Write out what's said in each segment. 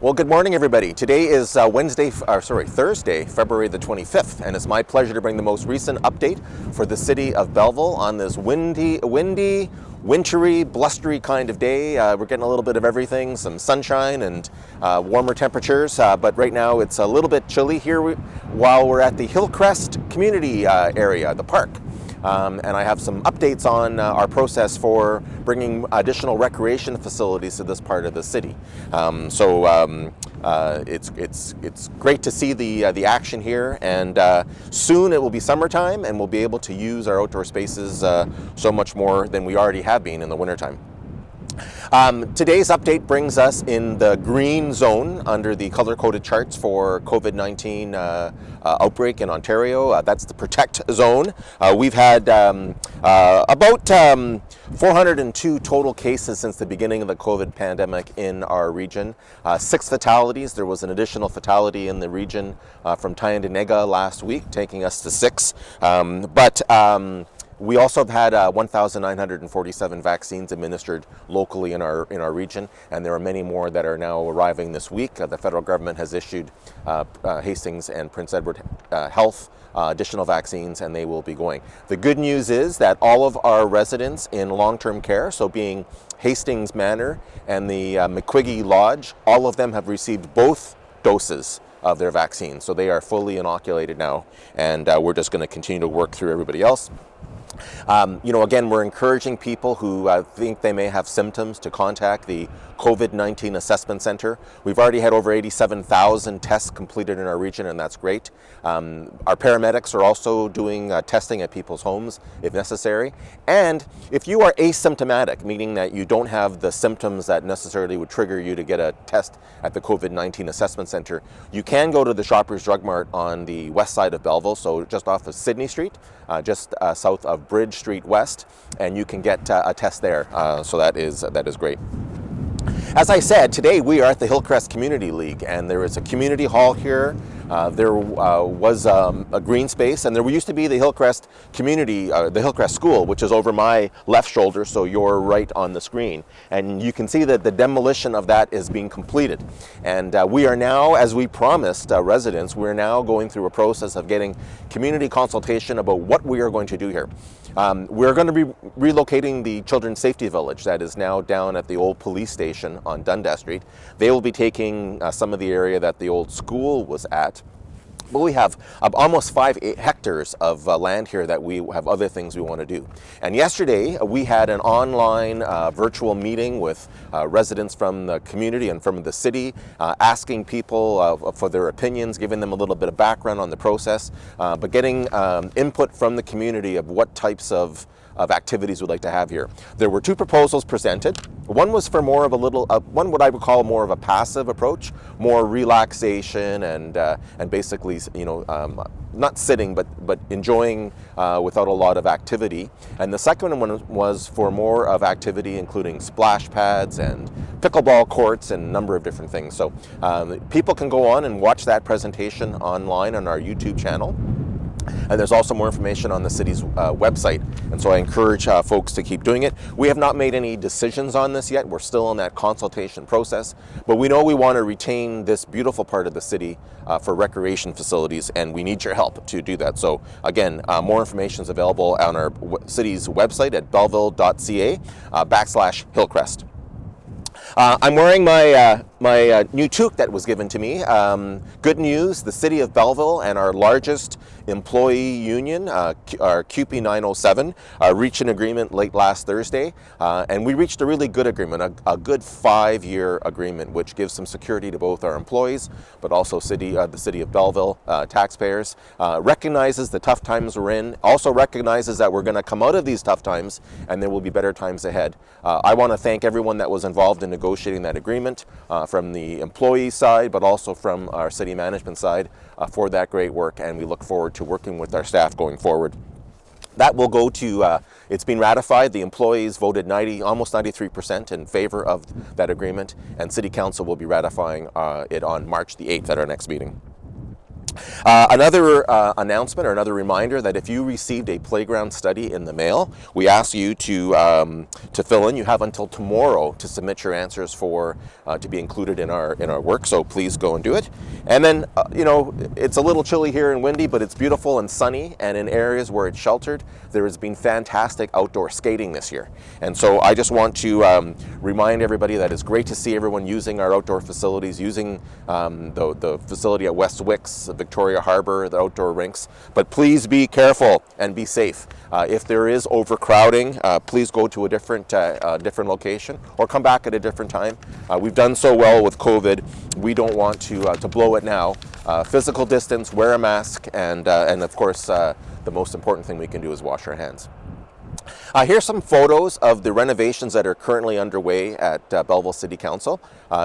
Well, good morning, everybody. Today is Thursday, February the 25th, and it's my pleasure to bring the most recent update for the city of Belleville on this windy, wintry, blustery kind of day. We're getting a little bit of everything, some sunshine and warmer temperatures, but right now it's a little bit chilly here while we're at the Hillcrest community area, the park. And I have some updates on our process for bringing additional recreation facilities to this part of the city. It's great to see the action here, and soon it will be summertime, and we'll be able to use our outdoor spaces so much more than we already have been in the wintertime. Today's update brings us in the green zone under the color-coded charts for COVID-19 outbreak in Ontario. That's the protect zone. We've had about 402 total cases since the beginning of the COVID pandemic in our region. 6 fatalities. There was an additional fatality in the region from Tyendinaga last week, taking us to 6. We also have had 1,947 vaccines administered locally in our region, and there are many more that are now arriving this week. The federal government has issued Hastings and Prince Edward Health additional vaccines, and they will be going. The good news is that all of our residents in long-term care, so being Hastings Manor and the McQuiggy Lodge, all of them have received both doses of their vaccine. So they are fully inoculated now, and we're just going to continue to work through everybody else. Again, we're encouraging people who think they may have symptoms to contact the COVID-19 Assessment Center. We've already had over 87,000 tests completed in our region, and that's great. Our paramedics are also doing testing at people's homes if necessary. And if you are asymptomatic, meaning that you don't have the symptoms that necessarily would trigger you to get a test at the COVID-19 Assessment Center, you can go to the Shoppers Drug Mart on the west side of Belleville, so just off of Sydney Street, just south of Bridge Street West, and you can get a test there. So that is great. As I said, today we are at the Hillcrest Community League, and there is a community hall here. There was a green space, and there used to be the Hillcrest the Hillcrest School, which is over my left shoulder, so you're right on the screen. And you can see that the demolition of that is being completed. And we are now, as we promised residents, we're now going through a process of getting community consultation about what we are going to do here. We're going to be relocating the Children's Safety Village that is now down at the old police station on Dundas Street. They will be taking some of the area that the old school was at. But we have almost 5 hectares of land here that we have other things we want to do. And yesterday we had an online virtual meeting with residents from the community and from the city, asking people for their opinions, giving them a little bit of background on the process, but getting input from the community of what types of activities we'd like to have here. There were 2 proposals presented. One was for more of one what I would call more of a passive approach, more relaxation and basically, not sitting but enjoying without a lot of activity. And the second one was for more of activity, including splash pads and pickleball courts and a number of different things. So people can go on and watch that presentation online on our YouTube channel. And there's also more information on the city's website. And so I encourage folks to keep doing it. We have not made any decisions on this yet. We're still in that consultation process. But we know we want to retain this beautiful part of the city for recreation facilities, and we need your help to do that. So again, more information is available on our city's website at belleville.ca/Hillcrest. I'm wearing my new toque that was given to me. Good news, the city of Belleville and our largest employee union, our CUPE 907, reached an agreement late last Thursday, and we reached a really good agreement, a good 5-year agreement, which gives some security to both our employees, but also the city of Belleville taxpayers. Recognizes the tough times we're in, also recognizes that we're going to come out of these tough times and there will be better times ahead. I want to thank everyone that was involved in negotiating that agreement, from the employee side, but also from our city management side, for that great work, and we look forward to working with our staff going forward. That will go to, it's been ratified. The employees voted almost 93% in favor of that agreement, and City Council will be ratifying it on March the 8th at our next meeting. Another announcement or another reminder that if you received a playground study in the mail, we ask you to fill in. You have until tomorrow to submit your answers for to be included in our work. So please go and do it. And then you know, it's a little chilly here and windy, but it's beautiful and sunny. And in areas where it's sheltered, there has been fantastic outdoor skating this year. And so I just want to remind everybody that it's great to see everyone using our outdoor facilities, using the facility at West Wicks, Victoria Harbor, the outdoor rinks. But please be careful and be safe. If there is overcrowding, please go to a different location or come back at a different time. We've done so well with COVID. We don't want to blow it now. Physical distance, wear a mask, and of course, the most important thing we can do is wash our hands. Here's some photos of the renovations that are currently underway at Belleville City Council.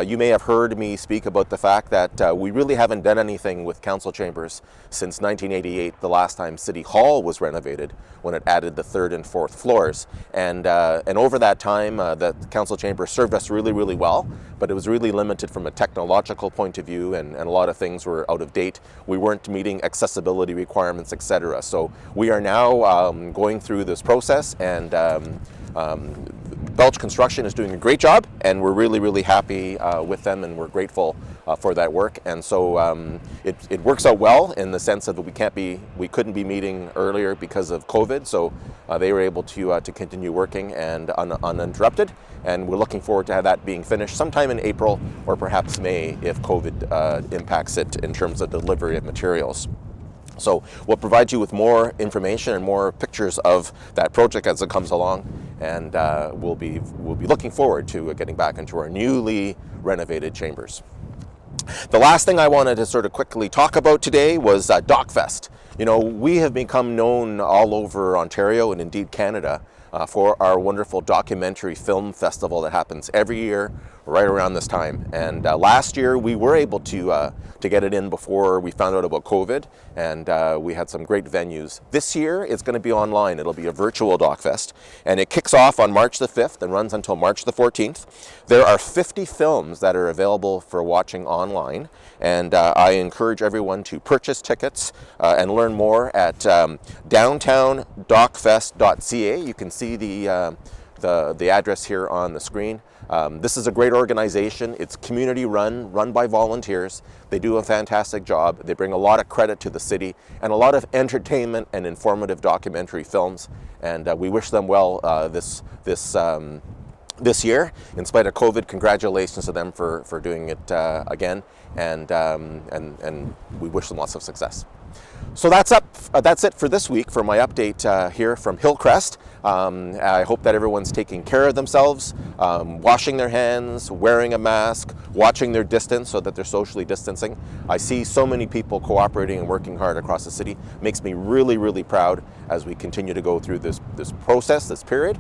You may have heard me speak about the fact that we really haven't done anything with council chambers since 1988, the last time City Hall was renovated, when it added the 3rd and 4th floors. And over that time, the council chamber served us really, really well, but it was really limited from a technological point of view, and a lot of things were out of date. We weren't meeting accessibility requirements, etc. So we are now going through this process, and Belch Construction is doing a great job, and we're really, really happy with them, and we're grateful for that work. And so it works out well in the sense that we couldn't be meeting earlier because of COVID, so they were able to continue working and uninterrupted. And we're looking forward to have that being finished sometime in April or perhaps May if COVID impacts it in terms of delivery of materials. So we'll provide you with more information and more pictures of that project as it comes along, and we'll be looking forward to getting back into our newly renovated chambers. The last thing I wanted to sort of quickly talk about today was DocFest. You know, we have become known all over Ontario and indeed Canada for our wonderful documentary film festival that happens every year right around this time. And last year we were able to get it in before we found out about COVID, and we had some great venues. This year it's going to be online. It'll be a virtual DocFest, and it kicks off on March the 5th and runs until March the 14th. There are 50 films that are available for watching online, and I encourage everyone to purchase tickets and learn more at downtowndocfest.ca. You can see the address here on the screen. This is a great organization. It's community run by volunteers. They do a fantastic job. They bring a lot of credit to the city and a lot of entertainment and informative documentary films. And we wish them well this year. In spite of COVID, congratulations to them for doing it again. And we wish them lots of success. So that's it for this week for my update here from Hillcrest. I hope that everyone's taking care of themselves, washing their hands, wearing a mask, watching their distance so that they're socially distancing. I see so many people cooperating and working hard across the city. Makes me really, really proud as we continue to go through this process, this period.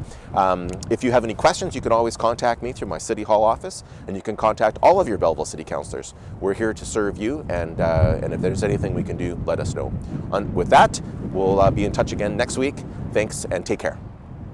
If you have any questions, you can always contact me through my City Hall office, and you can contact all of your Belleville City Councillors. We're here to serve you, and if there's anything we can do, let us know. With that, we'll be in touch again next week. Thanks, and take care.